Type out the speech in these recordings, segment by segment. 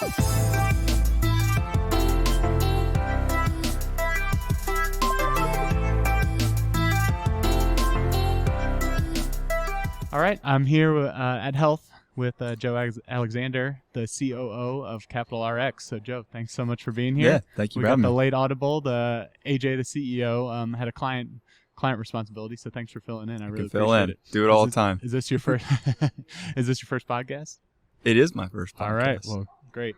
All right, I'm here at Health with Joe Alexander, the COO of Capital RX. So, Joe, thanks so much for being here. Yeah, thank you we for got having the me. late audible. The AJ, the CEO, had a client responsibility, so thanks for filling in. I really appreciate it. Do it all the time. Is this your first? Is this your first podcast? It is my first podcast. All right, well, great.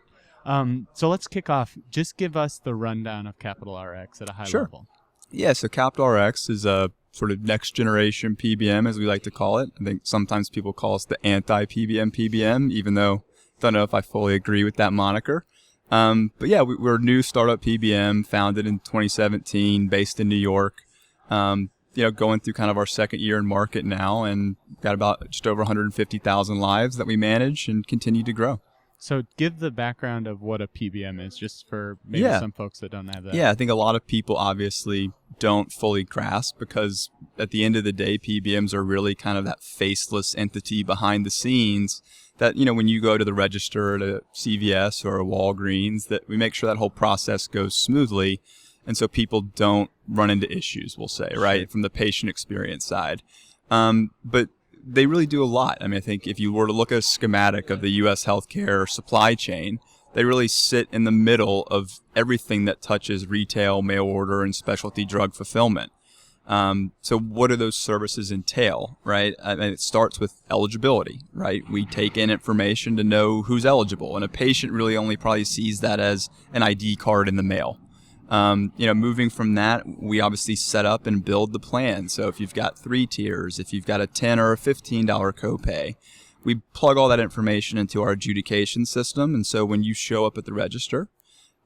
So let's kick off. Just give us the rundown of Capital RX at a high level. Yeah, so Capital RX is a sort of next generation PBM, as we like to call it. I think sometimes people call us the anti-PBM PBM, even though I don't know if I fully agree with that moniker. But yeah, we're a new startup PBM founded in 2017, based in New York. Going through kind of our second year in market now, and got about just over 150,000 lives that we manage and continue to grow. So give the background of what a PBM is, just for maybe some folks that don't have that. Yeah, I think a lot of people obviously don't fully grasp, because at the end of the day, PBMs are really kind of that faceless entity behind the scenes that, when you go to the register at a CVS or a Walgreens, that we make sure that whole process goes smoothly. And so people don't run into issues, we'll say, right, from the patient experience side. But they really do a lot. I mean, I think if you were to look at a schematic of the U.S. healthcare supply chain, they really sit in the middle of everything that touches retail, mail order, and specialty drug fulfillment. So what do those services entail, right? I mean, it starts with eligibility, right? We take in information to know who's eligible, and a patient really only probably sees that as an ID card in the mail. Moving from that, we obviously set up and build the plan. So if you've got 3 tiers, if you've got a $10 or a $15 copay, we plug all that information into our adjudication system. And so when you show up at the register,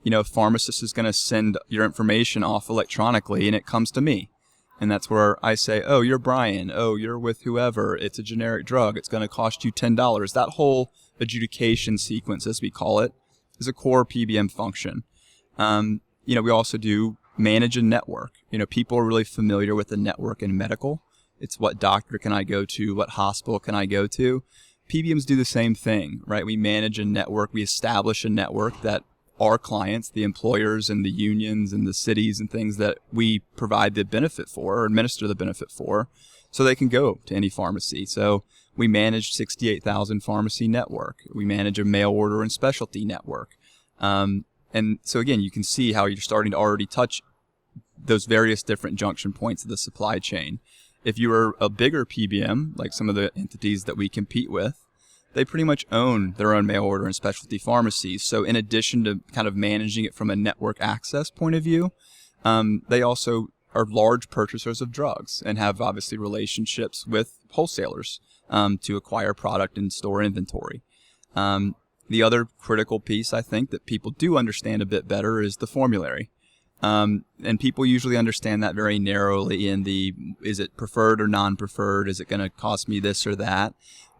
a pharmacist is going to send your information off electronically, and it comes to me. And that's where I say, oh, you're Brian. Oh, you're with whoever. It's a generic drug. It's going to cost you $10. That whole adjudication sequence, as we call it, is a core PBM function. We also do manage a network. People are really familiar with the network in medical. It's what doctor can I go to? What hospital can I go to? PBMs do the same thing, right? We manage a network. We establish a network that our clients, the employers and the unions and the cities and things that we provide the benefit for or administer the benefit for, so they can go to any pharmacy. So we manage 68,000 pharmacy network. We manage a mail order and specialty network. And so again, you can see how you're starting to already touch those various different junction points of the supply chain. If you were a bigger PBM, like some of the entities that we compete with, they pretty much own their own mail order and specialty pharmacies. So in addition to kind of managing it from a network access point of view, they also are large purchasers of drugs and have obviously relationships with wholesalers to acquire product and store inventory. The other critical piece, I think, that people do understand a bit better is the formulary. And people usually understand that very narrowly in the, is it preferred or non-preferred? Is it going to cost me this or that?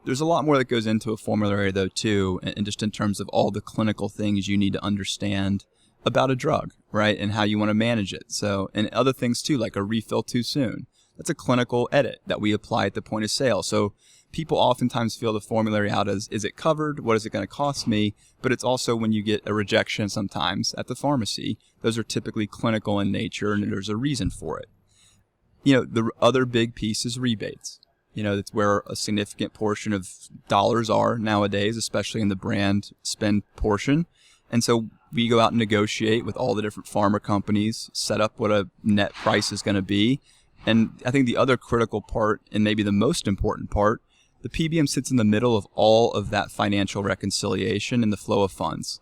There's a lot more that goes into a formulary, though, too, and just in terms of all the clinical things you need to understand about a drug, right, and how you want to manage it. So, and other things, too, like a refill too soon. That's a clinical edit that we apply at the point of sale. So people oftentimes feel the formulary out as, is it covered? What is it going to cost me? But it's also when you get a rejection sometimes at the pharmacy, those are typically clinical in nature, and there's a reason for it. The other big piece is rebates. That's where a significant portion of dollars are nowadays, especially in the brand spend portion. And so we go out and negotiate with all the different pharma companies, set up what a net price is going to be. And I think the other critical part, and maybe the most important part, the PBM sits in the middle of all of that financial reconciliation and the flow of funds.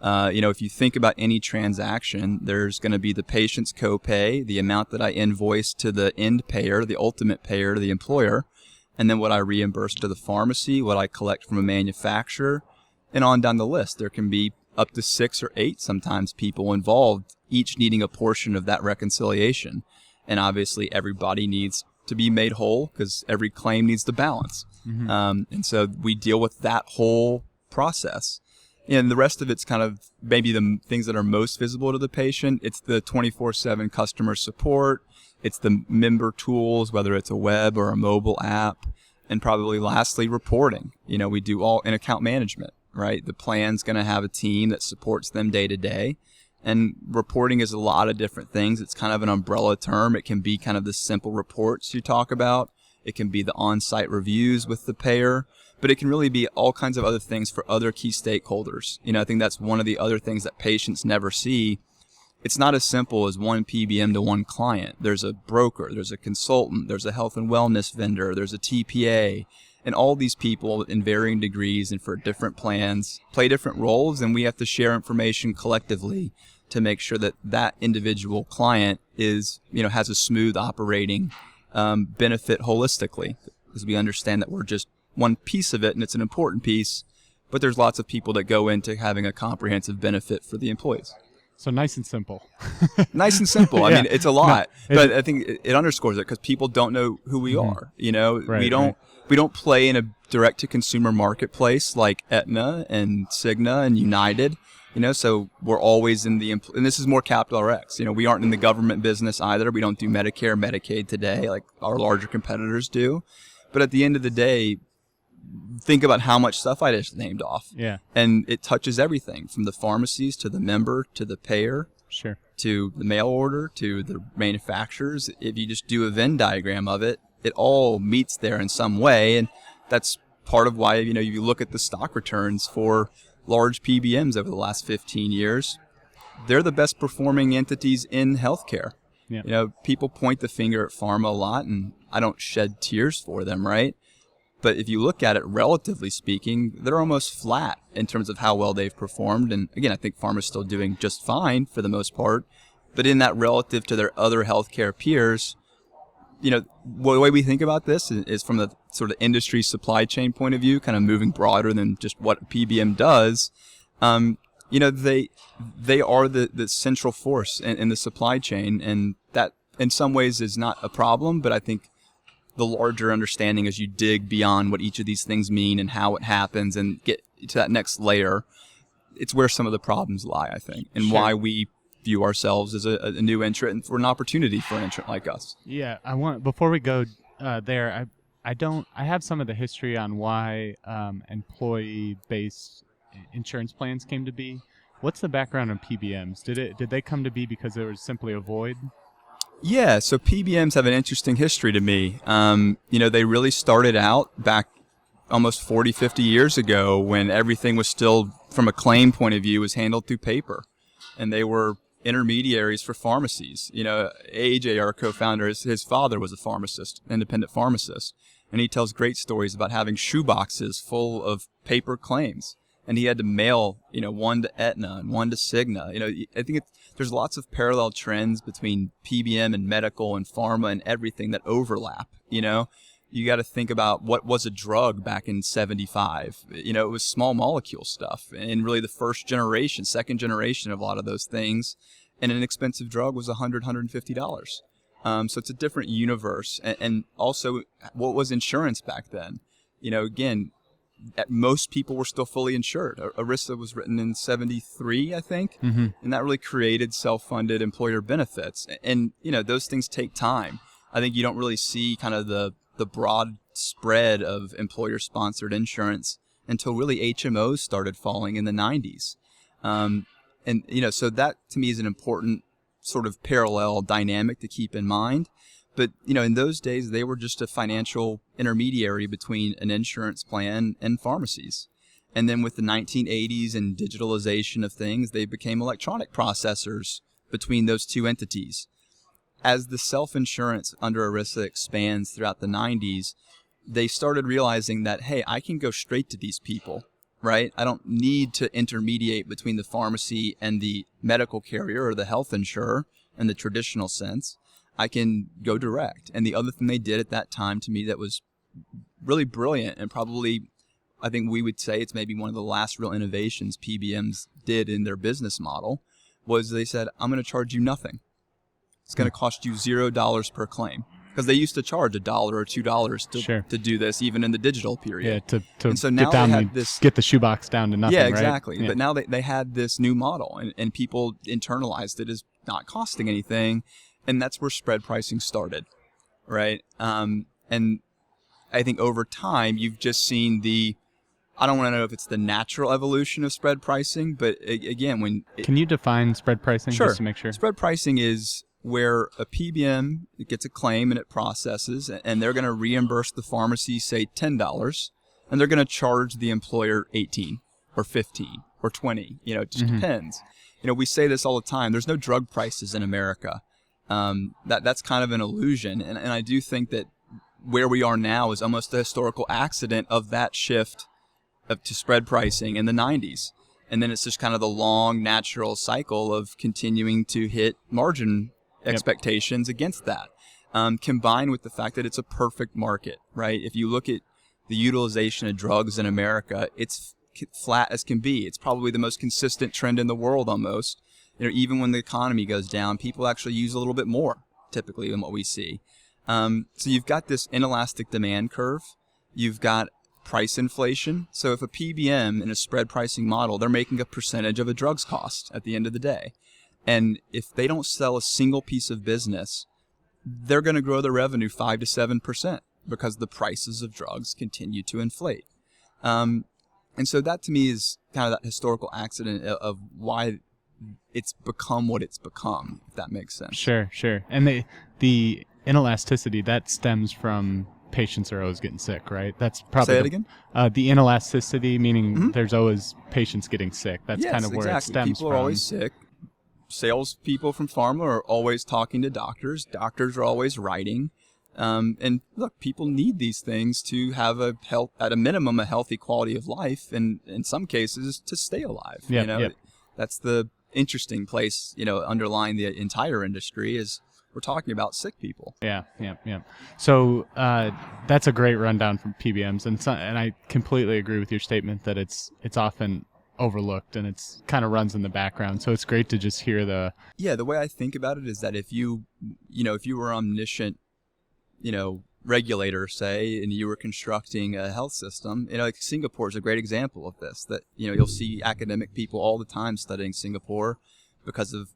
If you think about any transaction, there's going to be the patient's copay, the amount that I invoice to the end payer, the ultimate payer, to the employer, and then what I reimburse to the pharmacy, what I collect from a manufacturer, and on down the list. There can be up to 6 or 8 sometimes people involved, each needing a portion of that reconciliation. And obviously everybody needs to be made whole because every claim needs to balance. Mm-hmm. And so we deal with that whole process. And the rest of it's kind of maybe the things that are most visible to the patient. It's the 24/7 customer support. It's the member tools, whether it's a web or a mobile app. And probably lastly, reporting. We do all in account management, right? The plan's going to have a team that supports them day to day. And reporting is a lot of different things. It's kind of an umbrella term. It can be kind of the simple reports you talk about. It can be the on-site reviews with the payer, but it can really be all kinds of other things for other key stakeholders. I think that's one of the other things that patients never see. It's not as simple as one PBM to one client. There's a broker, there's a consultant, there's a health and wellness vendor, there's a TPA, and all these people in varying degrees and for different plans play different roles, and we have to share information collectively to make sure that that individual client is, has a smooth operating benefit holistically, because we understand that we're just one piece of it, and it's an important piece, but there's lots of people that go into having a comprehensive benefit for the employees. So nice and simple. Nice and simple. I Yeah. mean, it's a lot, No, but I think it underscores it because people don't know who we are. Right, We don't play in a direct-to-consumer marketplace like Aetna and Cigna and United. So we're always in and this is more Capital RX. We aren't in the government business either. We don't do Medicare, Medicaid today like our larger competitors do. But at the end of the day, think about how much stuff I just named off. Yeah. And it touches everything from the pharmacies to the member to the payer. Sure. To the mail order, to the manufacturers. If you just do a Venn diagram of it, it all meets there in some way. And that's part of why, you look at the stock returns for large PBMs over the last 15 years. They're the best performing entities in healthcare. Yeah. People point the finger at pharma a lot, and I don't shed tears for them, right? But if you look at it, relatively speaking, they're almost flat in terms of how well they've performed. And again, I think pharma's still doing just fine for the most part. But in that relative to their other healthcare peers, the way we think about this is from the sort of industry supply chain point of view, kind of moving broader than just what a PBM does. They are the central force in the supply chain, and that in some ways is not a problem. But I think the larger understanding as you dig beyond what each of these things mean and how it happens and get to that next layer, it's where some of the problems lie, I think, and Sure. why we view ourselves as a new entrant and for an opportunity for an entrant like us. Yeah, before we go there, I have some of the history on why employee-based insurance plans came to be. What's the background on PBMs? Did they come to be because there was simply a void? Yeah, so PBMs have an interesting history to me. They really started out back almost 40, 50 years ago when everything was still, from a claim point of view, was handled through paper. And they were intermediaries for pharmacies. AJ, our co-founder, his father was a pharmacist, independent pharmacist. And he tells great stories about having shoeboxes full of paper claims. And he had to mail, one to Aetna and one to Cigna. I think there's lots of parallel trends between PBM and medical and pharma and everything that overlap. You got to think about what was a drug back in 75. It was small molecule stuff, and really the first generation, second generation of a lot of those things. And an expensive drug was $100, $150. So it's a different universe. And also, what was insurance back then? Again, most people were still fully insured. ERISA was written in 73, I think, and that really created self-funded employer benefits. And, those things take time. I think you don't really see kind of the broad spread of employer-sponsored insurance until really HMOs started falling in the 90s. So that to me is an important sort of parallel dynamic to keep in mind. But, in those days, they were just a financial intermediary between an insurance plan and pharmacies. And then with the 1980s and digitalization of things, they became electronic processors between those two entities. As the self-insurance under ERISA expands throughout the 90s, they started realizing that, hey, I can go straight to these people, right? I don't need to intermediate between the pharmacy and the medical carrier or the health insurer in the traditional sense. I can go direct. And the other thing they did at that time to me that was really brilliant, and probably I think we would say it's maybe one of the last real innovations PBMs did in their business model, was they said, I'm going to charge you nothing. It's going to cost you $0 per claim. Because they used to charge $1 or $2 to do this, even in the digital period. Yeah, to and so get now down they had this, get the shoebox down to nothing. yeah, right? exactly. Yeah. But now they had this new model, and people internalized it as not costing anything, and that's where spread pricing started, right? And I think over time you've just seen the I don't want to know if it's the natural evolution of spread pricing, but again, can you define spread pricing sure. just to make sure? Spread pricing is where a PBM gets a claim and it processes, and they're going to reimburse the pharmacy, say $10, and they're going to charge the employer $18 or $15 or $20. It just depends. We say this all the time. There's no drug prices in America. That's kind of an illusion, and I do think that where we are now is almost a historical accident of that shift to spread pricing in the 90s. And then it's just kind of the long, natural cycle of continuing to hit margin expectations against that, combined with the fact that it's a perfect market, right? If you look at the utilization of drugs in America, it's flat as can be. It's probably the most consistent trend in the world almost. Even when the economy goes down, people actually use a little bit more typically than what we see. So you've got this inelastic demand curve. You've got price inflation. So if a PBM in a spread pricing model, they're making a percentage of a drug's cost at the end of the day. And if they don't sell a single piece of business, they're going to grow their revenue 5 to 7% because the prices of drugs continue to inflate. And so that to me is kind of that historical accident of why it's become what it's become, if that makes sense. Sure. And the inelasticity, that stems from patients are always getting sick, right? That's probably Say it again? The inelasticity, meaning there's always patients getting sick. That's kind of where it stems from. People are always sick. Salespeople from pharma are always talking to doctors. Doctors are always writing. And look, people need these things to have at a minimum, a healthy quality of life, and in some cases to stay alive. That's the interesting place, underlying the entire industry is we're talking about sick people. Yeah. So that's a great rundown from PBMs, and I completely agree with your statement that it's often overlooked and it's kind of runs in the background. So it's great to just hear the way I think about it is that if you were omniscient, regulator, say, and you were constructing a health system, like Singapore is a great example of this, that, you'll see academic people all the time studying Singapore because of,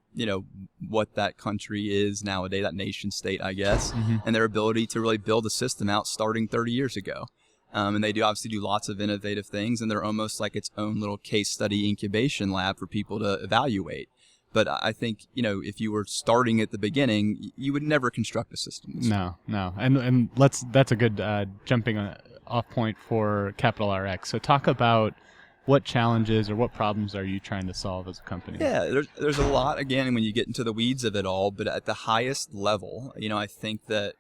what that country is nowadays, that nation state, I guess, and their ability to really build a system out starting 30 years ago. And they obviously do lots of innovative things, and they're almost like its own little case study incubation lab for people to evaluate. But I think, if you were starting at the beginning, you would never construct a system. No. And that's a good jumping off point for Capital RX. So talk about what challenges or what problems are you trying to solve as a company? Yeah, there's a lot, again, when you get into the weeds of it all. But at the highest level, I think that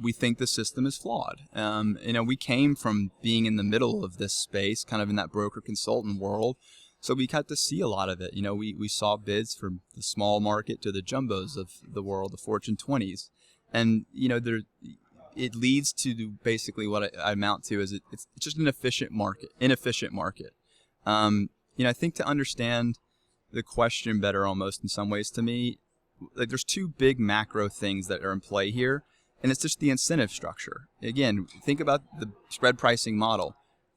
we think the system is flawed. We came from being in the middle of this space, kind of in that broker consultant world. So we got to see a lot of it. We saw bids from the small market to the jumbos of the world, the Fortune 20s. And, it leads to basically what I amount to is it's just an inefficient market. I think to understand the question better almost in some ways to me, like there's two big macro things that are in play here, and it's just the incentive structure. Again, think about the spread pricing model.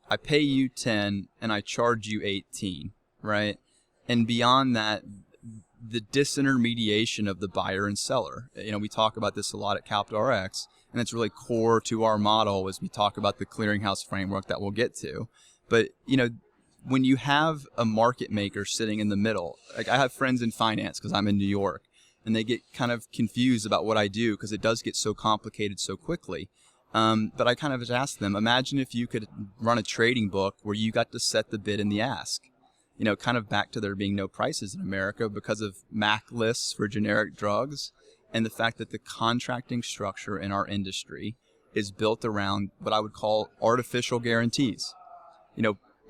I pay you 10 and I charge you 18, right? And beyond that, the disintermediation of the buyer and seller. We talk about this a lot at Capital RX, and it's really core to our model as we talk about the clearinghouse framework that we'll get to. But, when you have a market maker sitting in the middle, like I have friends in finance because I'm in New York, and they get kind of confused about what I do because it does get so complicated so quickly. But I kind of just ask them, imagine if you could run a trading book where you got to set the bid and the ask. Kind of back to there being no prices in America because of MAC lists for generic drugs and the fact that the contracting structure in our industry is built around what I would call artificial guarantees.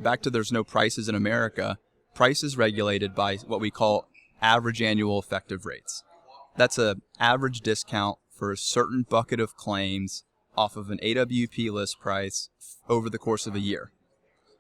Back to there's no prices in America, price is regulated by what we call average annual effective rates. That's an average discount for a certain bucket of claims off of an AWP list price over the course of a year.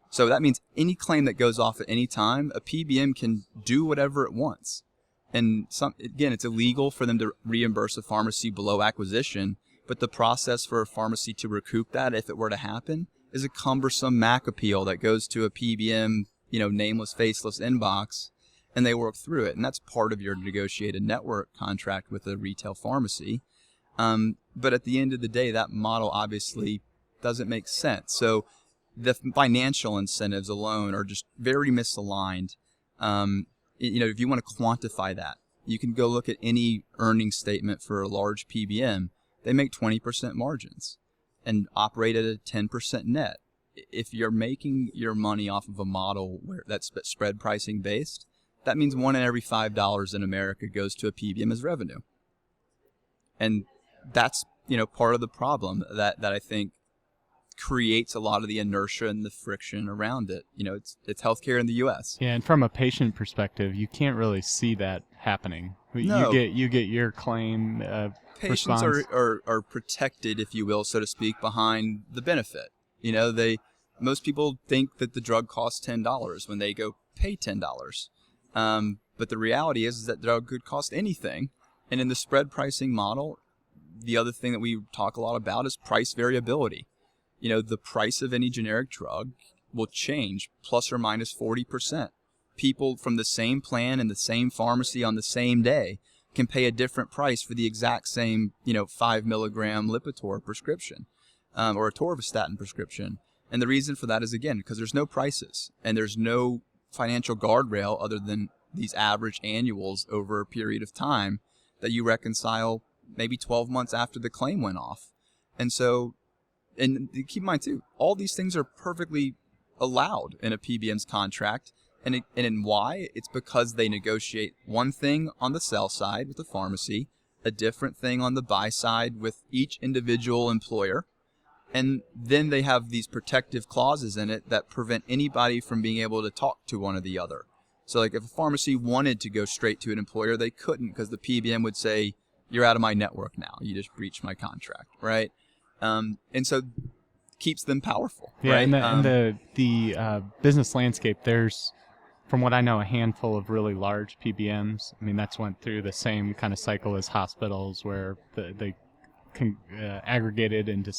So that means any claim that goes off at any time, a PBM can do whatever it wants. And again, it's illegal for them to reimburse a pharmacy below acquisition, but the process for a pharmacy to recoup that, if it were to happen, is a cumbersome MAC appeal that goes to a PBM, nameless, faceless inbox, and they work through it. And that's part of your negotiated network contract with a retail pharmacy. But at the end of the day, that model obviously doesn't make sense. So the financial incentives alone are just very misaligned. If you want to quantify that, you can go look at any earnings statement for a large PBM. They make 20% margins and operate at a 10% net. If you're making your money off of a model where that's spread pricing based, that means 1 in every $5 in America goes to a PBM as revenue. And that's, part of the problem that I think creates a lot of the inertia and the friction around it. It's healthcare in the U.S. Yeah, and from a patient perspective, you can't really see that happening. No. You get your claim Patients response. are protected, if you will, so to speak, behind the benefit. Most people think that the drug costs $10 when they go pay $10. But the reality is that drug could cost anything. And in the spread pricing model, the other thing that we talk a lot about is price variability. The price of any generic drug will change plus or minus 40%. People from the same plan and the same pharmacy on the same day can pay a different price for the exact same, 5 milligram Lipitor prescription or a atorvastatin prescription. And the reason for that is, again, because there's no prices and there's no financial guardrail other than these average annuals over a period of time that you reconcile maybe 12 months after the claim went off. And so, and keep in mind too, all these things are perfectly allowed in a PBM's contract. And in why? It's because they negotiate one thing on the sell side with the pharmacy, a different thing on the buy side with each individual employer. And then they have these protective clauses in it that prevent anybody from being able to talk to one or the other. So like if a pharmacy wanted to go straight to an employer, they couldn't because the PBM would say, you're out of my network now. You just breached my contract, right? And so keeps them powerful, yeah, right? And the business landscape, there's, from what I know, a handful of really large PBMs. I mean, that's went through the same kind of cycle as hospitals where they aggregated into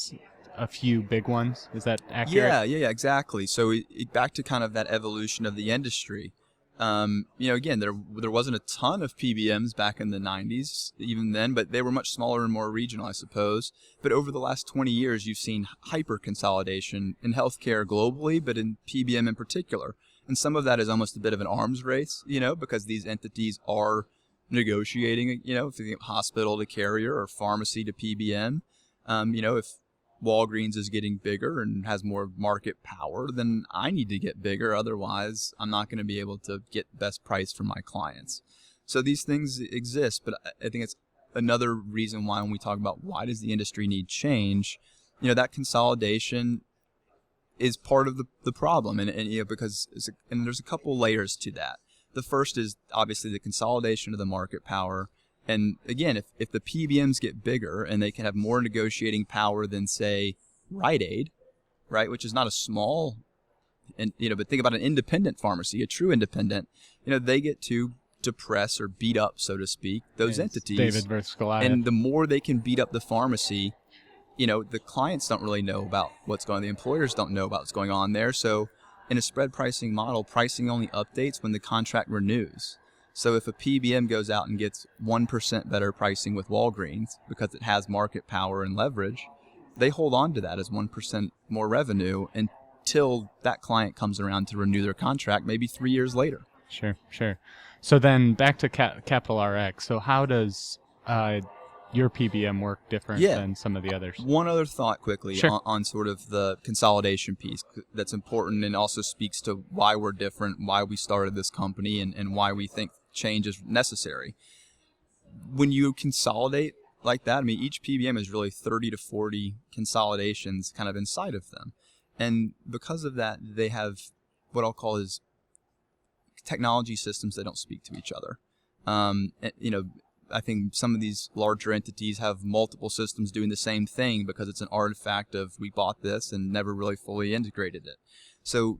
a few big ones. Is that accurate? Yeah, exactly. So back to kind of that evolution of the industry. Again, there wasn't a ton of PBMs back in the 90s, even then, but they were much smaller and more regional, I suppose. But over the last 20 years, you've seen hyper consolidation in healthcare globally, but in PBM in particular. And some of that is almost a bit of an arms race, because these entities are negotiating, if you think hospital to carrier or pharmacy to PBM. If Walgreens is getting bigger and has more market power, then I need to get bigger. Otherwise, I'm not going to be able to get best price for my clients. So these things exist, but I think it's another reason why when we talk about why does the industry need change, that consolidation is part of the problem. And because there's a couple layers to that. The first is obviously the consolidation of the market power. And again, if the PBMs get bigger and they can have more negotiating power than, say, Rite Aid, right, which is not a small, but think about an independent pharmacy, a true independent, they get to depress or beat up, so to speak, those entities. David versus Goliath. And the more they can beat up the pharmacy, the clients don't really know about what's going on. The employers don't know about what's going on there. So in a spread pricing model, pricing only updates when the contract renews. So if a PBM goes out and gets 1% better pricing with Walgreens because it has market power and leverage, they hold on to that as 1% more revenue until that client comes around to renew their contract maybe 3 years later. Sure. So then back to Capital RX. So how does your PBM work different than some of the others? One other thought quickly Sure. on sort of the consolidation piece that's important and also speaks to why we're different, why we started this company, and why we think change is necessary. When you consolidate like that, I mean, each PBM is really 30 to 40 consolidations kind of inside of them. And because of that, they have what I'll call is technology systems that don't speak to each other. I think some of these larger entities have multiple systems doing the same thing because it's an artifact of we bought this and never really fully integrated it. So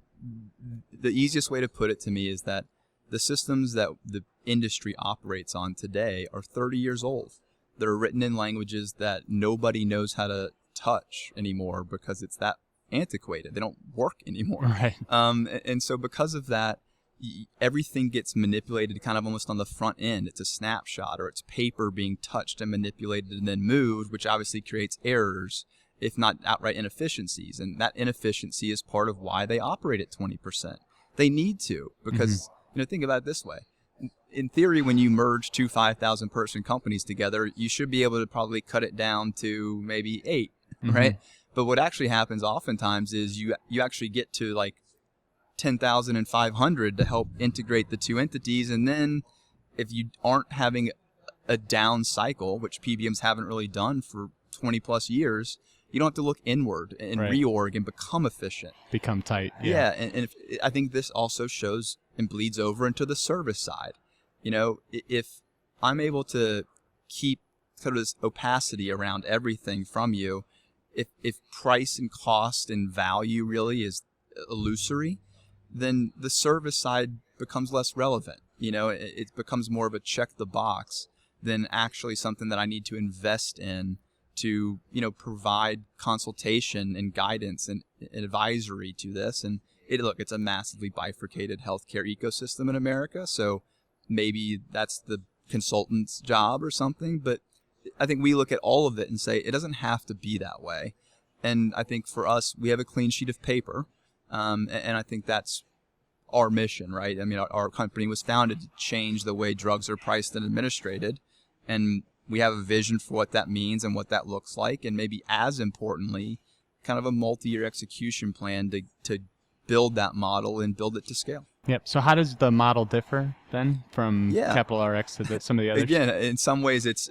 the easiest way to put it to me is that the systems that the industry operates on today are 30 years old. They're written in languages that nobody knows how to touch anymore because it's that antiquated. They don't work anymore. Right. And so because of that, everything gets manipulated kind of almost on the front end. It's a snapshot or it's paper being touched and manipulated and then moved, which obviously creates errors. if not outright inefficiencies. And that inefficiency is part of why they operate at 20%. They need to, because, think about it this way. In theory, when you merge two 5,000 person companies together, you should be able to probably cut it down to maybe 8, right? But what actually happens oftentimes is you actually get to like 10,500 to help integrate the two entities. And then if you aren't having a down cycle, which PBMs haven't really done for 20 plus years, you don't have to look inward and reorg and become efficient. Become tight. Yeah. And I think this also shows and bleeds over into the service side. If I'm able to keep sort of this opacity around everything from you, if price and cost and value really is illusory, then the service side becomes less relevant. It becomes more of a check the box than actually something that I need to invest in to, provide consultation and guidance and advisory to this. And it's a massively bifurcated healthcare ecosystem in America. So maybe that's the consultant's job or something. But I think we look at all of it and say it doesn't have to be that way. And I think for us, we have a clean sheet of paper. And I think that's our mission, right? I mean, our company was founded to change the way drugs are priced and administrated. And we have a vision for what that means and what that looks like. And maybe as importantly, kind of a multi-year execution plan to build that model and build it to scale. Yep. So how does the model differ then from Capital RX to some of the others? Again, in some ways, it's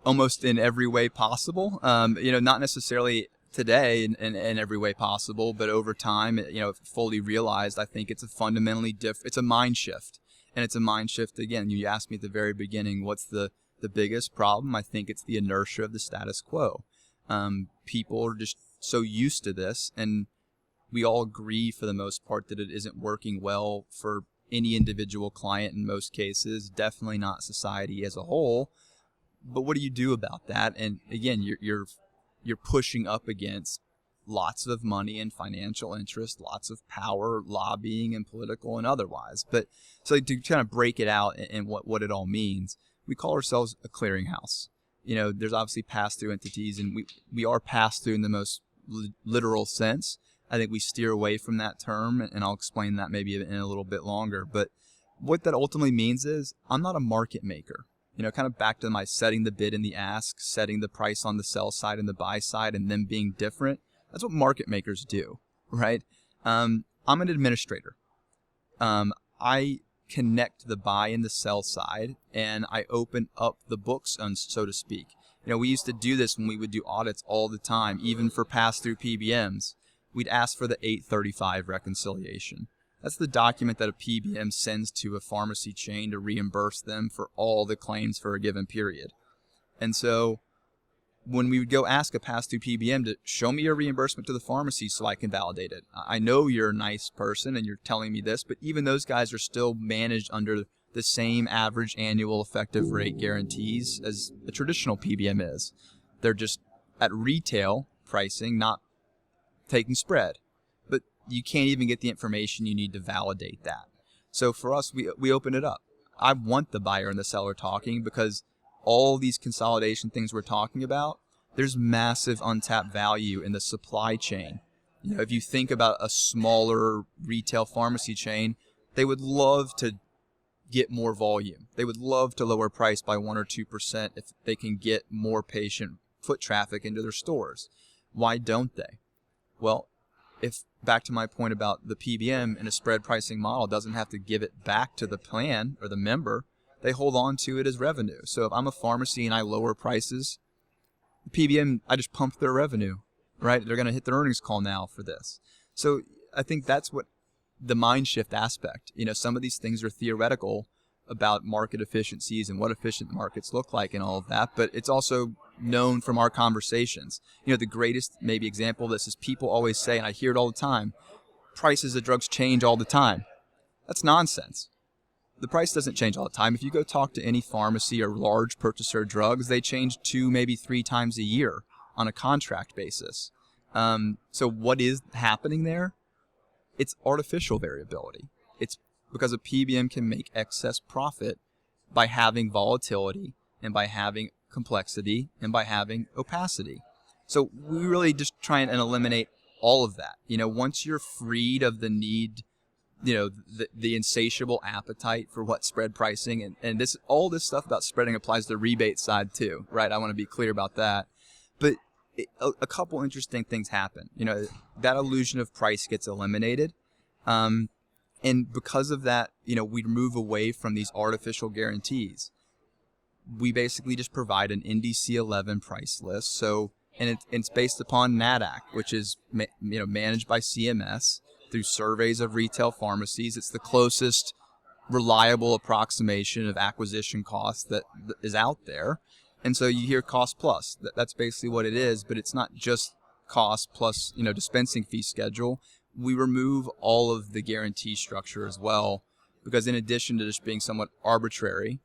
almost in every way possible. Not necessarily today in every way possible, but over time, fully realized, I think it's a fundamentally it's a mind shift. And it's a mind shift. Again, you asked me at the very beginning, what's the biggest problem? I think it's the inertia of the status quo. People are just so used to this, and we all agree for the most part that it isn't working well for any individual client in most cases, definitely not society as a whole. But what do you do about that? And again, you're pushing up against lots of money and financial interest, lots of power, lobbying and political and otherwise. But so to kind of break it out and what it all means, we call ourselves a clearinghouse. There's obviously pass-through entities, and we are pass-through in the most literal sense. I think we steer away from that term, and I'll explain that maybe in a little bit longer. But what that ultimately means is I'm not a market maker. Kind of back to my setting the bid and the ask, setting the price on the sell side and the buy side, and them being different. That's what market makers do, right? I'm an administrator. I connect the buy and the sell side, and I open up the books, so to speak. We used to do this when we would do audits all the time, even for pass-through PBMs. We'd ask for the 835 reconciliation. That's the document that a PBM sends to a pharmacy chain to reimburse them for all the claims for a given period. And so when we would go ask a pass-through PBM to show me your reimbursement to the pharmacy so I can validate it. I know you're a nice person and you're telling me this, but even those guys are still managed under the same average annual effective rate guarantees as a traditional PBM is. They're just at retail pricing, not taking spread. But you can't even get the information you need to validate that. So for us, we open it up. I want the buyer and the seller talking, because all these consolidation things we're talking about, there's massive untapped value in the supply chain. If you think about a smaller retail pharmacy chain, they would love to get more volume. They would love to lower price by 1 or 2% if they can get more patient foot traffic into their stores. Why don't they? Well, if back to my point about the PBM in a spread pricing model doesn't have to give it back to the plan or the member, they hold on to it as revenue. So if I'm a pharmacy and I lower prices, the PBM, I just pump their revenue, right? They're going to hit their earnings call now for this. So I think that's what the mind shift aspect. Some of these things are theoretical about market efficiencies and what efficient markets look like and all of that, but it's also known from our conversations. The greatest maybe example of this is people always say, and I hear it all the time, prices of drugs change all the time. That's nonsense. The price doesn't change all the time. If you go talk to any pharmacy or large purchaser of drugs, they change 2, maybe 3 times a year on a contract basis. So what is happening there? It's artificial variability. It's because a PBM can make excess profit by having volatility and by having complexity and by having opacity. So we really just try and eliminate all of that. Once you're freed of the need, the insatiable appetite for what spread pricing and all this stuff about spreading applies to the rebate side too, right? I want to be clear about that. But a couple interesting things happen. That illusion of price gets eliminated. And because of that, we move away from these artificial guarantees. We basically just provide an NDC 11 price list. So, and it's based upon NADAC, which is managed by CMS through surveys of retail pharmacies. It's the closest reliable approximation of acquisition cost that is out there. And so you hear cost plus. That's basically what it is, but it's not just cost plus, dispensing fee schedule. We remove all of the guarantee structure as well, because in addition to just being somewhat arbitrary,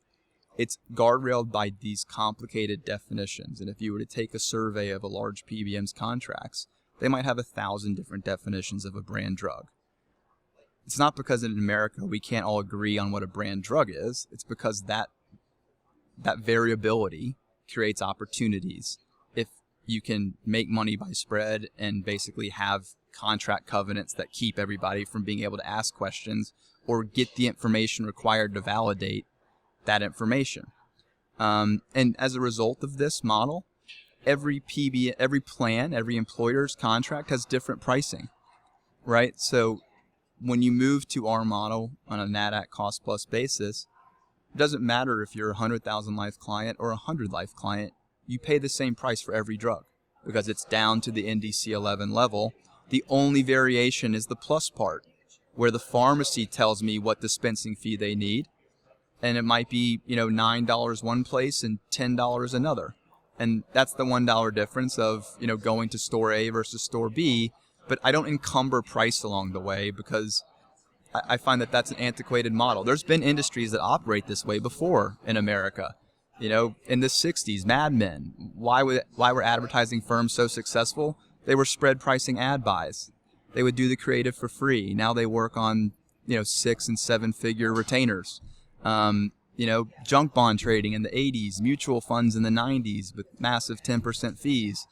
it's guardrailed by these complicated definitions. And if you were to take a survey of a large PBM's contracts, they might have 1,000 different definitions of a brand drug. It's not because in America we can't all agree on what a brand drug is. It's because that variability creates opportunities. If you can make money by spread and basically have contract covenants that keep everybody from being able to ask questions or get the information required to validate that information. And as a result of this model, every plan, every employer's contract has different pricing, right? So when you move to our model on a NADAC cost plus basis, it doesn't matter if you're a 100,000 life client or a 100 life client, you pay the same price for every drug because it's down to the NDC 11 level. The only variation is the plus part, where the pharmacy tells me what dispensing fee they need. And it might be, $9 one place and $10 another. And that's the $1 difference of, going to store A versus store B. But I don't encumber price along the way because I find that that's an antiquated model. There's been industries that operate this way before in America. In the 60s, Mad Men. Why were advertising firms so successful? They were spread pricing ad buys. They would do the creative for free. Now they work on, 6 and 7 figure retainers. Junk bond trading in the 80s, mutual funds in the 90s with massive 10% fees.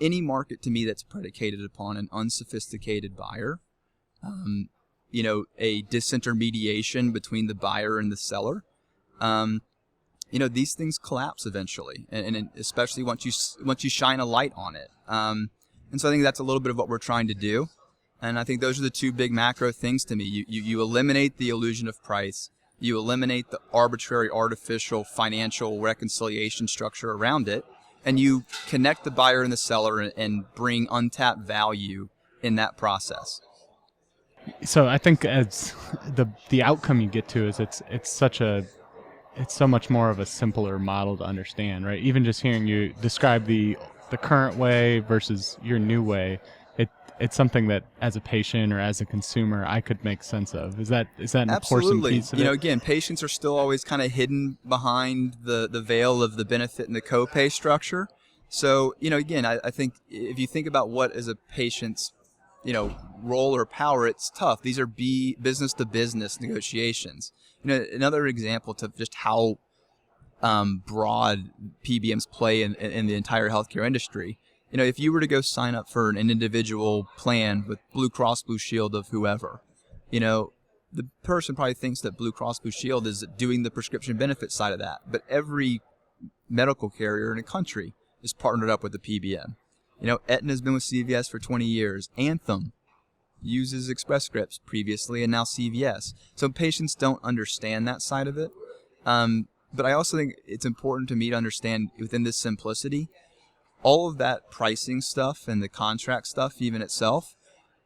Any market to me that's predicated upon an unsophisticated buyer, a disintermediation between the buyer and the seller, these things collapse eventually, and especially once you shine a light on it. And so I think that's a little bit of what we're trying to do. And I think those are the two big macro things to me. You eliminate the illusion of price. You eliminate the arbitrary, artificial financial reconciliation structure around it, and you connect the buyer and the seller and bring untapped value in that process. So I think as the outcome you get to is it's so much more of a simpler model to understand, right? Even just hearing you describe the current way versus your new way, it's something that as a patient or as a consumer I could make sense of. Is that an important piece of it? Again, patients are still always kind of hidden behind the veil of the benefit and the copay structure. So, again, I think if you think about what is a patient's, role or power, it's tough. These are business to business negotiations. Another example to just how broad PBMs play in the entire healthcare industry. If you were to go sign up for an individual plan with Blue Cross Blue Shield of whoever, the person probably thinks that Blue Cross Blue Shield is doing the prescription benefit side of that. But every medical carrier in a country is partnered up with the PBM. Aetna's been with CVS for 20 years. Anthem uses Express Scripts previously and now CVS. So patients don't understand that side of it. But I also think it's important to me to understand within this simplicity, all of that pricing stuff and the contract stuff even itself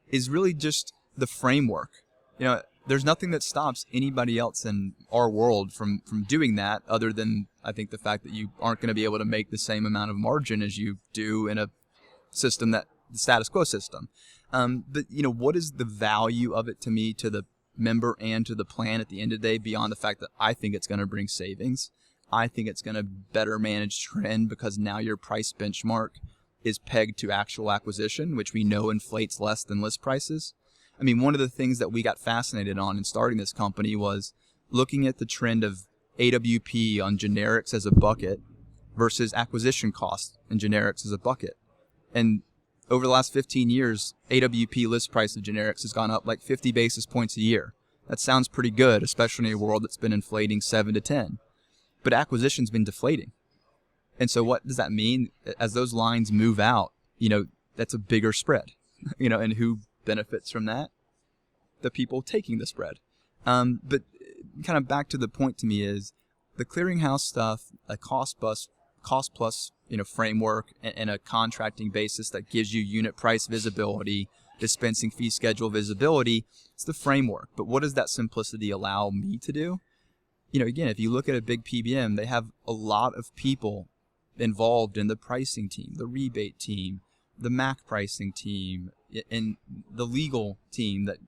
is really just the framework. There's nothing that stops anybody else in our world from doing that other than, I think, the fact that you aren't going to be able to make the same amount of margin as you do in a system the status quo system. But, what is the value of it to me, to the member and to the plan at the end of the day, beyond the fact that I think it's going to bring savings? I think it's going to better manage trend because now your price benchmark is pegged to actual acquisition, which we know inflates less than list prices. I mean, one of the things that we got fascinated on in starting this company was looking at the trend of AWP on generics as a bucket versus acquisition cost and generics as a bucket. And over the last 15 years, AWP list price of generics has gone up like 50 basis points a year. That sounds pretty good, especially in a world that's been inflating 7 to 10. But acquisition's been deflating. And so what does that mean? As those lines move out, that's a bigger spread, and who benefits from that? The people taking the spread. But kind of back to the point to me is the clearinghouse stuff, a cost plus framework and a contracting basis that gives you unit price visibility, dispensing fee schedule visibility. It's the framework. But what does that simplicity allow me to do? Again, if you look at a big PBM, they have a lot of people involved in the pricing team, the rebate team, the MAC pricing team, and the legal team that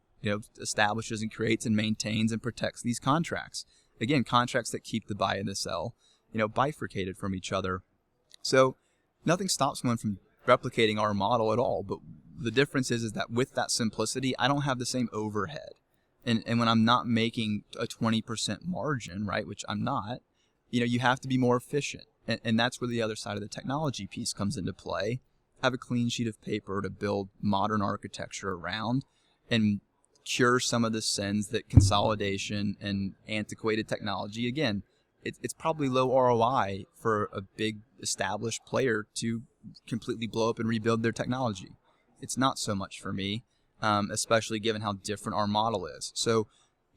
establishes and creates and maintains and protects these contracts. Again, contracts that keep the buy and the sell, bifurcated from each other. So nothing stops one from replicating our model at all. But the difference is that with that simplicity, I don't have the same overhead. And when I'm not making a 20% margin, right, which I'm not, you have to be more efficient. And that's where the other side of the technology piece comes into play. Have a clean sheet of paper to build modern architecture around and cure some of the sins that consolidation and antiquated technology, again, it's probably low ROI for a big established player to completely blow up and rebuild their technology. It's not so much for me, especially given how different our model is. So,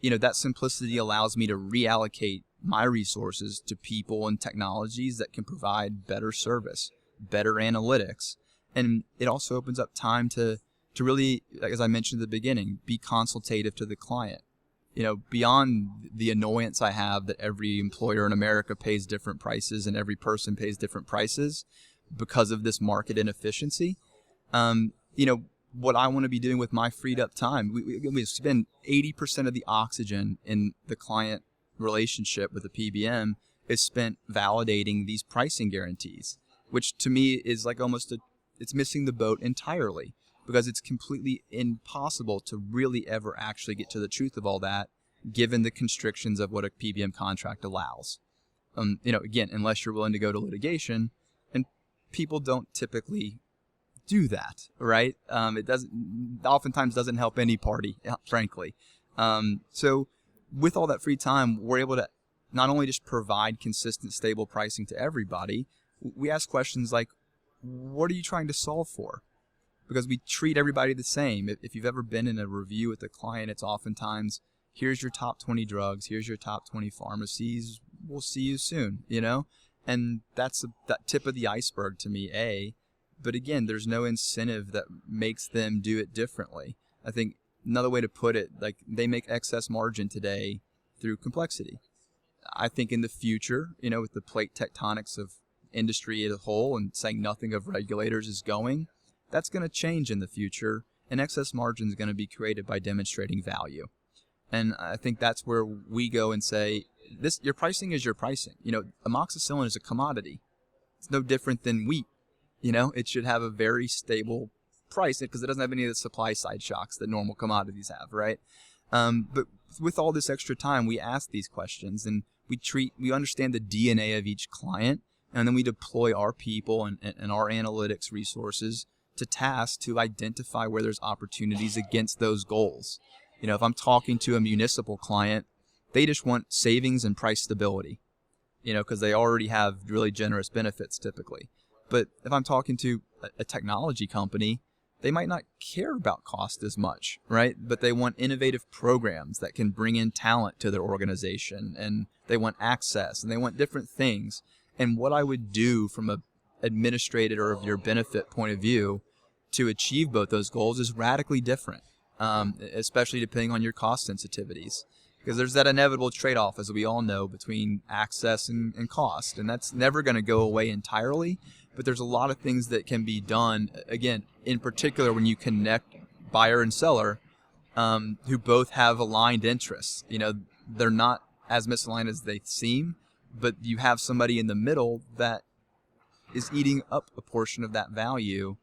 that simplicity allows me to reallocate my resources to people and technologies that can provide better service, better analytics. And it also opens up time to really, as I mentioned at the beginning, be consultative to the client. Beyond the annoyance I have that every employer in America pays different prices and every person pays different prices because of this market inefficiency, what I want to be doing with my freed up time, we spend 80% of the oxygen in the client relationship with the PBM is spent validating these pricing guarantees, which to me is like it's missing the boat entirely, because it's completely impossible to really ever actually get to the truth of all that, given the constrictions of what a PBM contract allows. Again, unless you're willing to go to litigation, and people don't typically do that, right? It oftentimes doesn't help any party, frankly. So with all that free time, we're able to not only just provide consistent, stable pricing to everybody, we ask questions like, what are you trying to solve for? Because we treat everybody the same. If you've ever been in a review with a client, it's oftentimes, here's your top 20 drugs, here's your top 20 pharmacies, we'll see you soon, And that's that tip of the iceberg to me, But again, there's no incentive that makes them do it differently. I think another way to put it, like they make excess margin today through complexity. I think in the future, with the plate tectonics of industry as a whole and saying nothing of regulators is going, that's going to change in the future, and excess margin is going to be created by demonstrating value. And I think that's where we go and say, your pricing is your pricing. Amoxicillin is a commodity. It's no different than wheat. It should have a very stable price because it doesn't have any of the supply side shocks that normal commodities have, right? But with all this extra time, we ask these questions and we understand the DNA of each client, and then we deploy our people and our analytics resources to tasks to identify where there's opportunities against those goals. If I'm talking to a municipal client, they just want savings and price stability, because they already have really generous benefits typically. But if I'm talking to a technology company, they might not care about cost as much, right? But they want innovative programs that can bring in talent to their organization, and they want access, and they want different things. And what I would do from a administrative or of your benefit point of view to achieve both those goals is radically different, especially depending on your cost sensitivities. Because there's that inevitable trade-off, as we all know, between access and cost. And that's never going to go away entirely. But there's a lot of things that can be done, again, in particular when you connect buyer and seller who both have aligned interests. They're not as misaligned as they seem, but you have somebody in the middle that is eating up a portion of that value,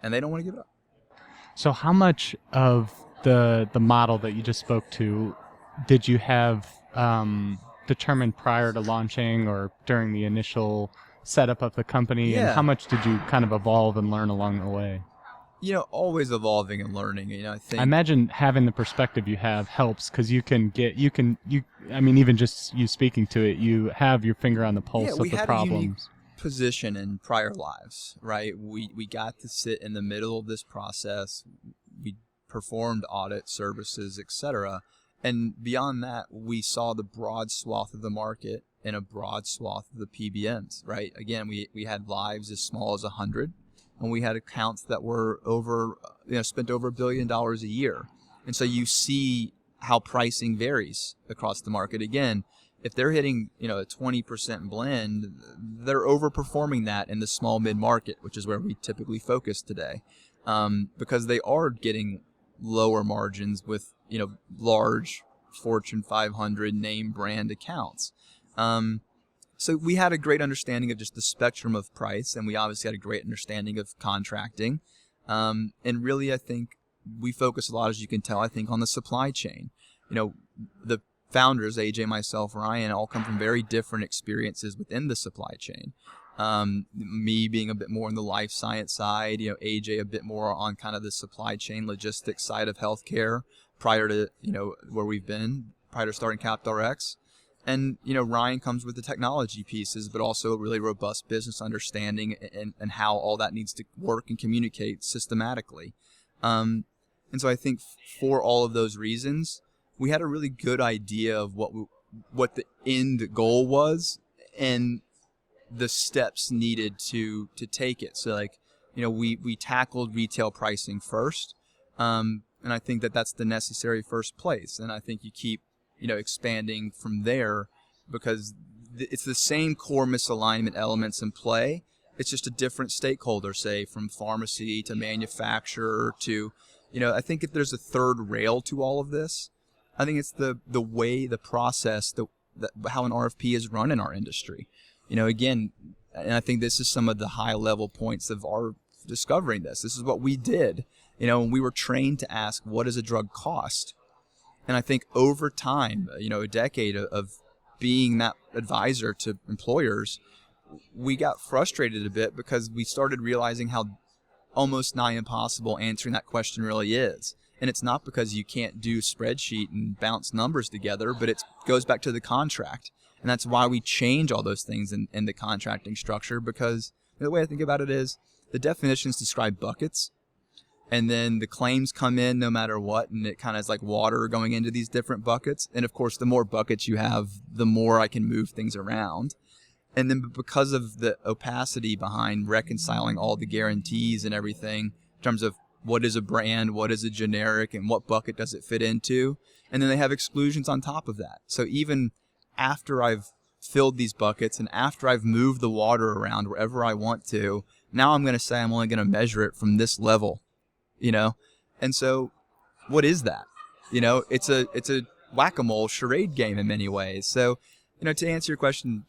and they don't want to give it up. So how much of the model that you just spoke to did you have determined prior to launching or during the initial setup of the company, and Yeah. how much did you kind of evolve and learn along the way? Always evolving and learning. I think. I imagine having the perspective you have helps, because I mean, even just you speaking to it, you have your finger on the pulse we of the had a unique problems. position in prior lives, right? We got to sit in the middle of this process. We performed audit services, etc. And beyond that, we saw the broad swath of the market and a broad swath of the PBMs, right? Again, we had lives as small as 100, and we had accounts that were spent over $1 billion a year. And so you see how pricing varies across the market. Again, if they're hitting, a 20% blend, they're overperforming that in the small mid-market, which is where we typically focus today, because they are getting lower margins with, large Fortune 500 name brand accounts. So we had a great understanding of just the spectrum of price, and we obviously had a great understanding of contracting. And really, I think we focus a lot, as you can tell, I think, on the supply chain. The founders, AJ, myself, Ryan, all come from very different experiences within the supply chain. Me being a bit more on the life science side, AJ a bit more on kind of the supply chain logistics side of healthcare prior to, where we've been, prior to starting CapDRX. And, Ryan comes with the technology pieces, but also a really robust business understanding and how all that needs to work and communicate systematically. And so I think for all of those reasons, we had a really good idea of what the end goal was and the steps needed to take it. So we tackled retail pricing first. And I think that's the necessary first place. And I think you keep, expanding from there, because it's the same core misalignment elements in play. It's just a different stakeholder, say from pharmacy to manufacturer to, I think if there's a third rail to all of this, I think it's the way, the process, how an RFP is run in our industry. Again, and I think this is some of the high level points of our discovering this. This is what we did. And we were trained to ask, what does a drug cost? And I think over time, a decade of being that advisor to employers, we got frustrated a bit because we started realizing how almost nigh impossible answering that question really is. And it's not because you can't do spreadsheet and bounce numbers together, but it goes back to the contract. And that's why we change all those things in the contracting structure, because the way I think about it is the definitions describe buckets, and then the claims come in no matter what, and it kind of is like water going into these different buckets. And of course, the more buckets you have, the more I can move things around. And then because of the opacity behind reconciling all the guarantees and everything in terms of what is a brand, what is a generic, and what bucket does it fit into, and then they have exclusions on top of that. So even after I've filled these buckets and after I've moved the water around wherever I want to, now I'm going to say I'm only going to measure it from this level. And so what is that? It's a whack-a-mole charade game in many ways. So, to answer your question,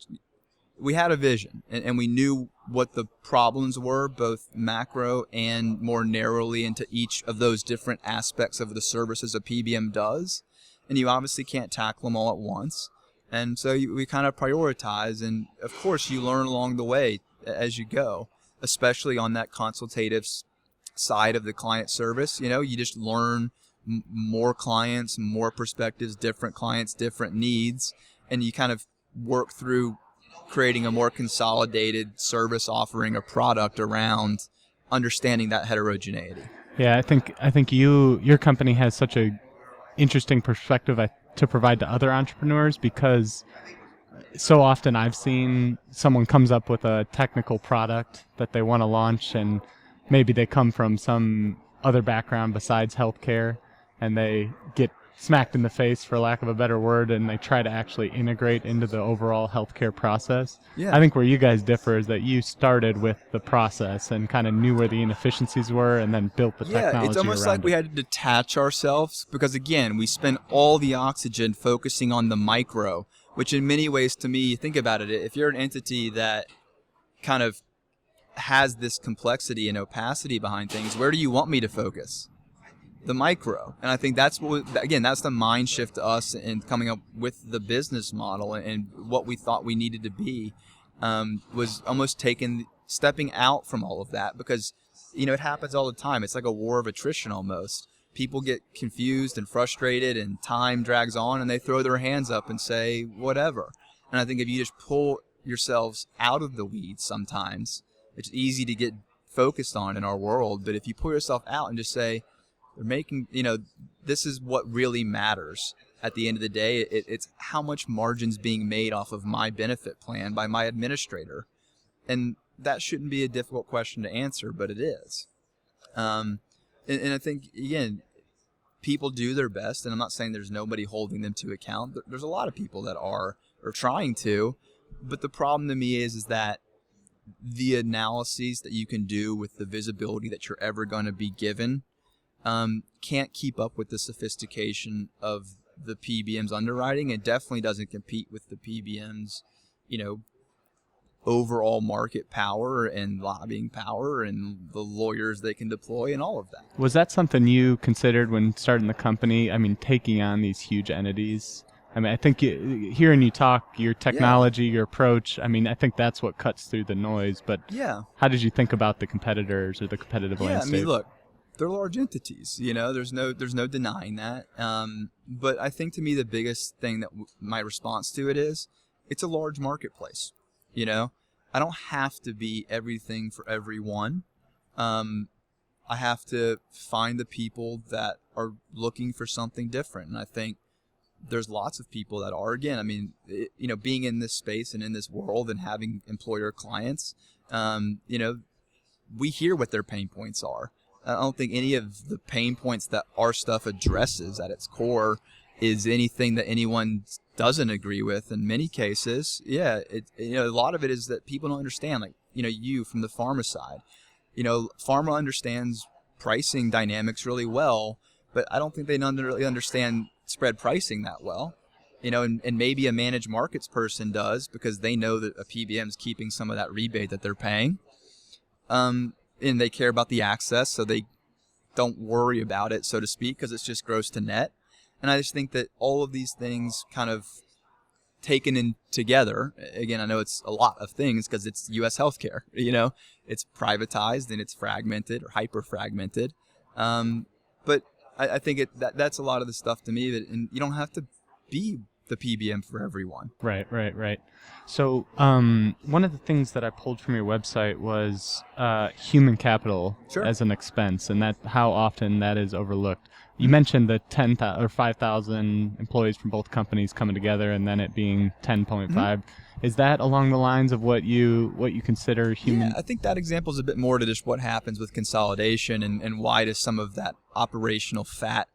we had a vision and we knew what the problems were, both macro and more narrowly into each of those different aspects of the services a PBM does. And you obviously can't tackle them all at once. And so we kind of prioritize, and of course you learn along the way as you go, especially on that consultative side of the client service. You just learn more clients, more perspectives, different clients, different needs, and you kind of work through creating a more consolidated service offering or product around understanding that heterogeneity. Yeah, I think your company has such a interesting perspective to provide to other entrepreneurs, because so often I've seen someone comes up with a technical product that they want to launch, and maybe they come from some other background besides healthcare, and they get smacked in the face, for lack of a better word, and they try to actually integrate into the overall healthcare process. Yeah. I think where you guys differ is that you started with the process and kind of knew where the inefficiencies were and then built the technology around it. Yeah, it's almost like we had to detach ourselves because, again, we spend all the oxygen focusing on the micro, which in many ways, to me, think about it, if you're an entity that kind of has this complexity and opacity behind things, where do you want me to focus? The micro. And I think that's that's the mind shift to us in coming up with the business model and what we thought we needed to be. was almost stepping out from all of that because, it happens all the time. It's like a war of attrition almost. People get confused and frustrated and time drags on and they throw their hands up and say whatever. And I think if you just pull yourselves out of the weeds sometimes, it's easy to get focused on in our world. But if you pull yourself out and just say, we're making, this is what really matters. At the end of the day, it's how much margin's being made off of my benefit plan by my administrator. And that shouldn't be a difficult question to answer, but it is. And I think, again, people do their best, and I'm not saying there's nobody holding them to account. There's a lot of people that are trying to, but the problem to me is that the analyses that you can do with the visibility that you're ever going to be given can't keep up with the sophistication of the PBM's underwriting. It definitely doesn't compete with the PBM's, overall market power and lobbying power and the lawyers they can deploy and all of that. Was that something you considered when starting the company? I mean, taking on these huge entities? I mean, I think hearing you talk, your technology, your approach, I mean, I think that's what cuts through the noise. But how did you think about the competitors or the competitive landscape? I mean, look, they're large entities, there's no denying that. But I think to me the biggest thing that my response to it is, it's a large marketplace. I don't have to be everything for everyone. I have to find the people that are looking for something different. And I think there's lots of people that are. Again, I mean, being in this space and in this world and having employer clients, we hear what their pain points are. I don't think any of the pain points that our stuff addresses at its core is anything that anyone doesn't agree with. In many cases, a lot of it is that people don't understand, like, you from the pharma side, pharma understands pricing dynamics really well, but I don't think they really understand spread pricing that well, and maybe a managed markets person does because they know that a PBM is keeping some of that rebate that they're paying, and they care about the access, so they don't worry about it, so to speak, because it's just gross to net. And I just think that all of these things kind of taken in together, again, I know it's a lot of things because it's U.S. healthcare, it's privatized and it's fragmented or hyper fragmented. But I think that's a lot of the stuff to me and you don't have to be the PBM for everyone. Right. So one of the things that I pulled from your website was human capital as an expense, and that how often that is overlooked. You mentioned the 10,000 or 5,000 employees from both companies coming together, and then it being 10.5. Mm-hmm. Is that along the lines of what you consider human? Yeah, I think that example is a bit more to just what happens with consolidation and why does some of that operational fat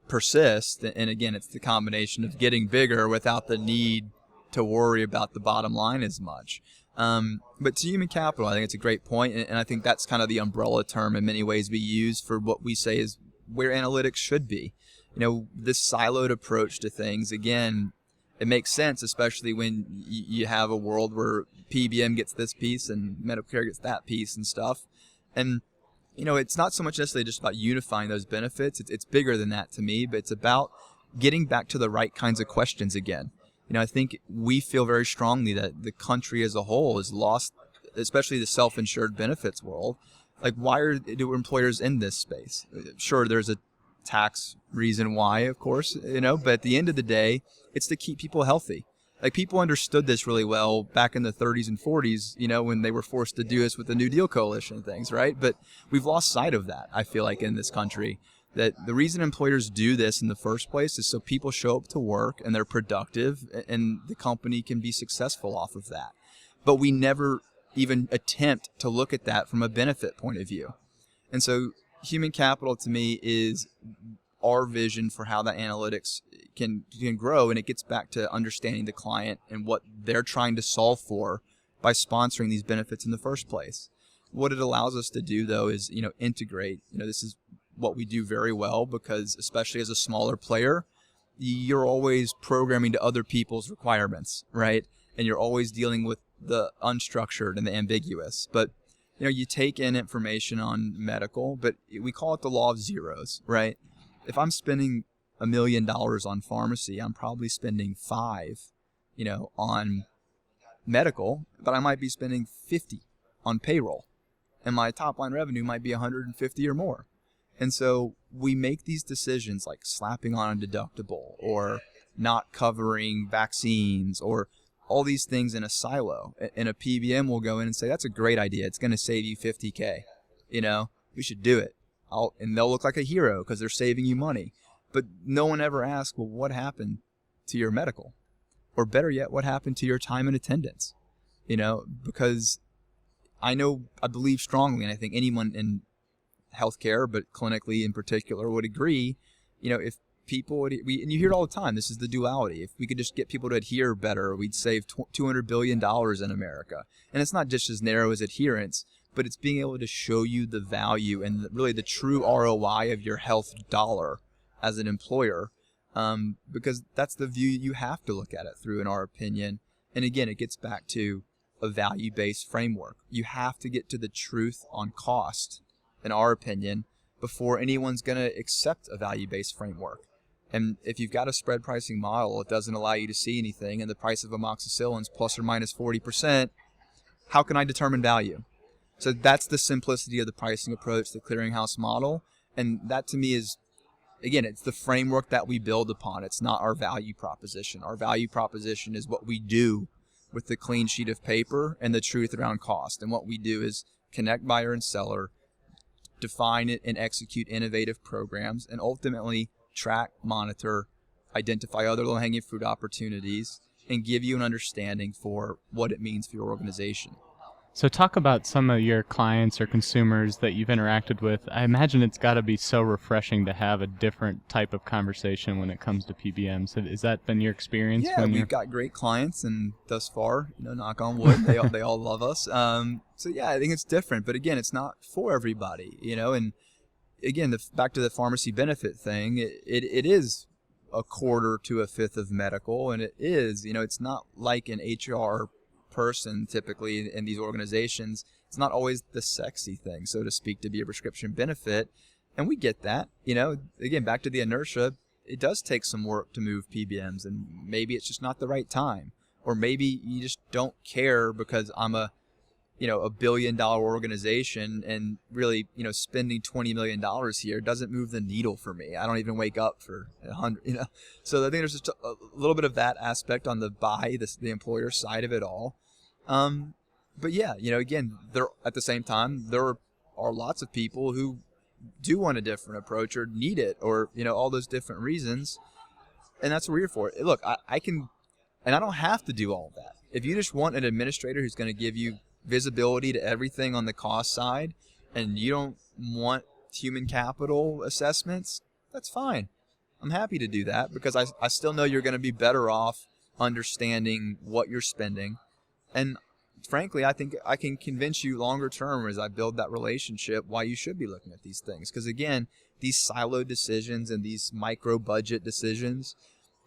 persist. And again, it's the combination of getting bigger without the need to worry about the bottom line as much. But to human capital, I think it's a great point, and I think that's kind of the umbrella term in many ways we use for what we say is where analytics should be. This siloed approach to things, again, it makes sense, especially when you have a world where PBM gets this piece and Medicare gets that piece and stuff. And, it's not so much necessarily just about unifying those benefits. It's bigger than that to me, but it's about getting back to the right kinds of questions again. I think we feel very strongly that the country as a whole is lost, especially the self-insured benefits world. Like, why do employers in this space? Sure, there's a tax reason why, of course, but at the end of the day, it's to keep people healthy. Like, people understood this really well back in the 30s and 40s, when they were forced to do this with the New Deal coalition and things, right? But we've lost sight of that, I feel like, in this country. That the reason employers do this in the first place is so people show up to work and they're productive and the company can be successful off of that. But we never even attempt to look at that from a benefit point of view. And so human capital to me is our vision for how that analytics can grow, and it gets back to understanding the client and what they're trying to solve for by sponsoring these benefits in the first place. What it allows us to do, though, is integrate. This is what we do very well because, especially as a smaller player, you're always programming to other people's requirements, right? And you're always dealing with the unstructured and the ambiguous. But you take in information on medical, but we call it the law of zeros, right? If I'm spending $1 million on pharmacy, I'm probably spending $5 million, on medical, but I might be spending 50 on payroll, and my top line revenue might be 150 or more. And so we make these decisions like slapping on a deductible or not covering vaccines or all these things in a silo. And a PBM will go in and say, that's a great idea. It's going to save you $50K. We should do it. And they'll look like a hero because they're saving you money. But no one ever asks, well, what happened to your medical? Or better yet, what happened to your time and attendance? Because I believe strongly, and I think anyone in healthcare, but clinically in particular, would agree, if people and you hear it all the time, this is the duality. If we could just get people to adhere better, we'd save $200 billion in America. And it's not just as narrow as adherence, but it's being able to show you the value and really the true ROI of your health dollar as an employer, because that's the view you have to look at it through, in our opinion. And again, it gets back to a value-based framework. You have to get to the truth on cost, in our opinion, before anyone's going to accept a value-based framework. And if you've got a spread pricing model, it doesn't allow you to see anything, and the price of amoxicillin's plus or minus 40%, how can I determine value? So that's the simplicity of the pricing approach, the clearinghouse model. And that to me is, again, it's the framework that we build upon. It's not our value proposition. Our value proposition is what we do with the clean sheet of paper and the truth around cost. And what we do is connect buyer and seller, define it and execute innovative programs, and ultimately track, monitor, identify other low-hanging fruit opportunities, and give you an understanding for what it means for your organization. So talk about some of your clients or consumers that you've interacted with. I imagine it's got to be so refreshing to have a different type of conversation when it comes to PBMs. Has that been your experience? Yeah, we've got great clients, and thus far, knock on wood, they all love us. So yeah, I think it's different, but again, it's not for everybody, and again, back to the pharmacy benefit thing, it is a quarter to a fifth of medical, and it is, it's not like an HR person typically in these organizations. It's not always the sexy thing, so to speak, to be a prescription benefit, and we get that. Again, back to the inertia, it does take some work to move PBMs, and maybe it's just not the right time, or maybe you just don't care because I'm a $1 billion organization, and really, spending $20 million here doesn't move the needle for me. I don't even wake up for 100, So I think there's just a little bit of that aspect on the the employer side of it all. But yeah, again, at the same time, there are lots of people who do want a different approach or need it, or, all those different reasons. And that's what we're here for. Look, I can, and I don't have to do all that. If you just want an administrator who's going to give you visibility to everything on the cost side, and you don't want human capital assessments, that's fine. I'm happy to do that, because I still know you're going to be better off understanding what you're spending. And frankly, I think I can convince you longer term, as I build that relationship, why you should be looking at these things. Because again, these siloed decisions and these micro budget decisions,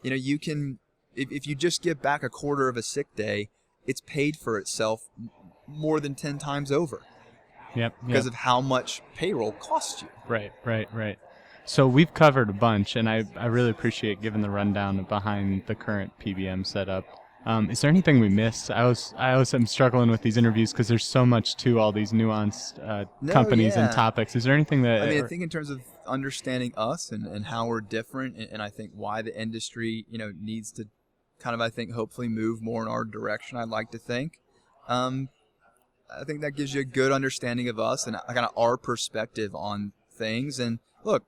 you can, if you just give back a quarter of a sick day, it's paid for itself more than 10 times over. Yep. Because of how much payroll costs you. Right. So we've covered a bunch, and I really appreciate giving the rundown behind the current PBM setup. Is there anything we missed? I always am struggling with these interviews because there's so much to all these nuanced companies and topics. Is there anything that... I think in terms of understanding us and how we're different, and I think why the industry, needs to kind of, I think, hopefully move more in our direction, I'd like to think. I think that gives you a good understanding of us and kind of our perspective on things. And look,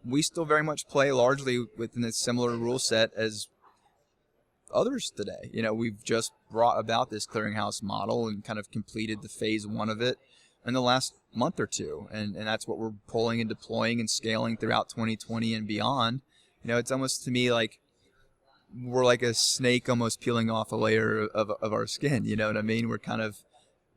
we still very much play largely within a similar rule set as others today. We've just brought about this clearinghouse model and kind of completed the phase one of it in the last month or two. And that's what we're pulling and deploying and scaling throughout 2020 and beyond. It's almost to me like we're like a snake almost peeling off a layer of our skin. You know what I mean? We're kind of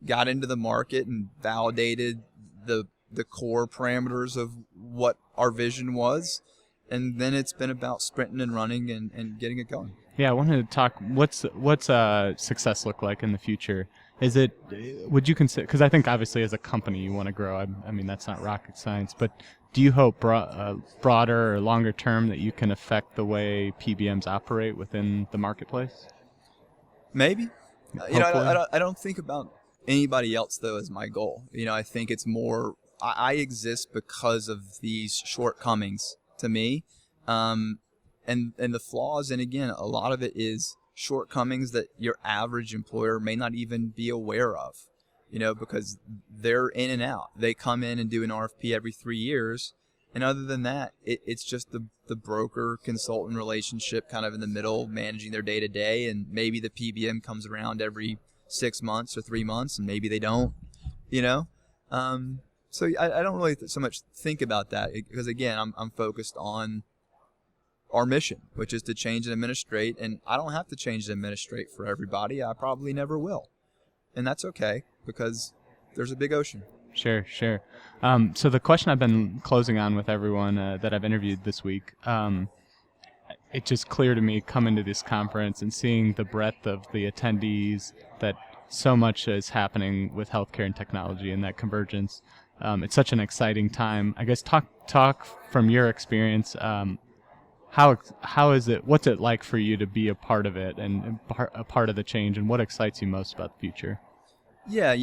got into the market and validated the core parameters of what our vision was. And then it's been about sprinting and running and getting it going. Yeah, I wanted to talk, what's success look like in the future? Would you consider, because I think obviously as a company you want to grow, I mean, that's not rocket science, but do you hope broader or longer term that you can affect the way PBMs operate within the marketplace? Maybe. I don't think about anybody else though as my goal. I think it's more I exist because of these shortcomings to me, and the flaws. And again, a lot of it is shortcomings that your average employer may not even be aware of. Because they're in and out. They come in and do an RFP every 3 years. And other than that, it's just the broker-consultant relationship kind of in the middle, managing their day-to-day. And maybe the PBM comes around every 6 months or 3 months, and maybe they don't, So I don't really so much think about that because, again, I'm focused on our mission, which is to change and administrate. And I don't have to change and administrate for everybody. I probably never will. And that's okay because there's a big ocean. Sure. So the question I've been closing on with everyone that I've interviewed this week, it's just clear to me coming to this conference and seeing the breadth of the attendees that so much is happening with healthcare and technology and that convergence. It's such an exciting time. I guess talk from your experience. How is it? What's it like for you to be a part of it and a part of the change? And what excites you most about the future? Yeah,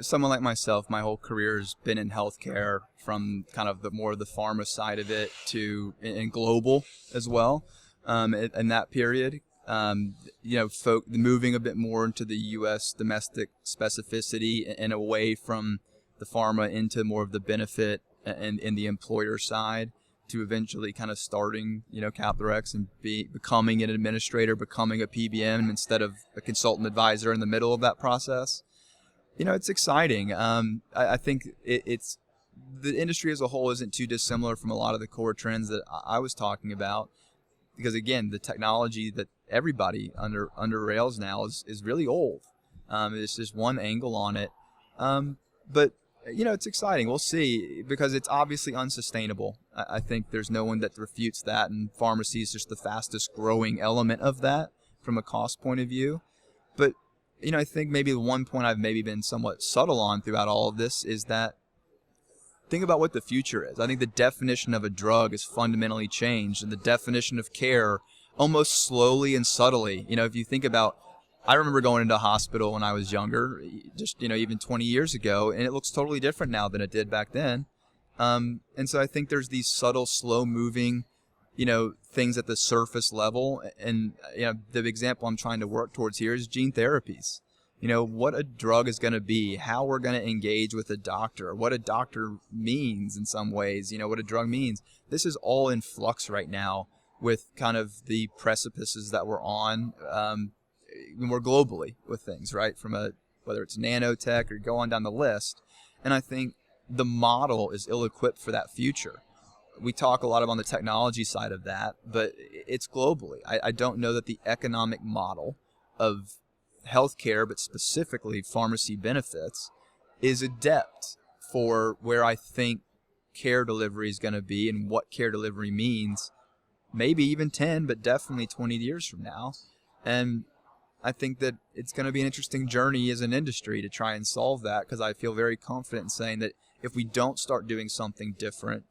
someone like myself, my whole career has been in healthcare, from kind of the more of the pharma side of it to in global as well. In that period, moving a bit more into the U.S. domestic specificity and away from the pharma into more of the benefit and in the employer side, to eventually kind of starting, CapitaRx and becoming an administrator, becoming a PBM instead of a consultant advisor in the middle of that process. It's exciting. I think it's the industry as a whole isn't too dissimilar from a lot of the core trends that I was talking about, because again, the technology that everybody under rails now is really old. It's just one angle on it. But it's exciting. We'll see, because it's obviously unsustainable. I think there's no one that refutes that, and pharmacy is just the fastest growing element of that from a cost point of view. But, I think maybe the one point I've maybe been somewhat subtle on throughout all of this is that think about what the future is. I think the definition of a drug is fundamentally changed, and the definition of care almost slowly and subtly. If you think about, I remember going into a hospital when I was younger, just, even 20 years ago, and it looks totally different now than it did back then. And so I think there's these subtle, slow-moving, things at the surface level. And, the example I'm trying to work towards here is gene therapies. What a drug is going to be, how we're going to engage with a doctor, what a doctor means in some ways, what a drug means. This is all in flux right now with kind of the precipices that we're on, more globally with things, right? Whether it's nanotech or go on down the list. And I think the model is ill-equipped for that future. We talk a lot about the technology side of that, but it's globally. I don't know that the economic model of healthcare, but specifically pharmacy benefits, is adept for where I think care delivery is going to be and what care delivery means, maybe even 10, but definitely 20 years from now. And I think that it's going to be an interesting journey as an industry to try and solve that, because I feel very confident in saying that if we don't start doing something different,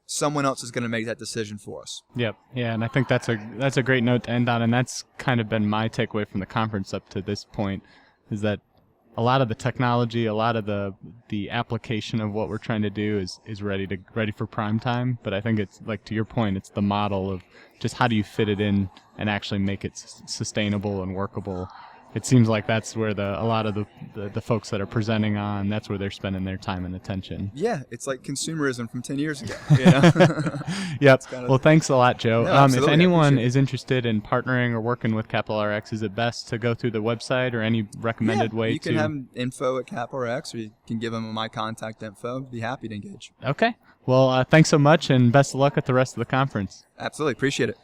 someone else is going to make that decision for us. Yep. Yeah, and I think that's a great note to end on, and that's kind of been my takeaway from the conference up to this point, is that a lot of the technology, a lot of the application of what we're trying to do is ready for prime time. But I think it's, like, to your point, it's the model of just how do you fit it in and actually make it sustainable and workable. It seems like that's where a lot of the folks that are presenting on, that's where they're spending their time and attention. Yeah, it's like consumerism from 10 years ago. Yep. Well, thanks a lot, Joe. No, if anyone is interested in partnering or working with CapitaRx, is it best to go through the website or any recommended way to? You can have info at CapitaRx, or you can give them my contact info. I'd be happy to engage. Okay. Well, thanks so much, and best of luck at the rest of the conference. Absolutely. Appreciate it.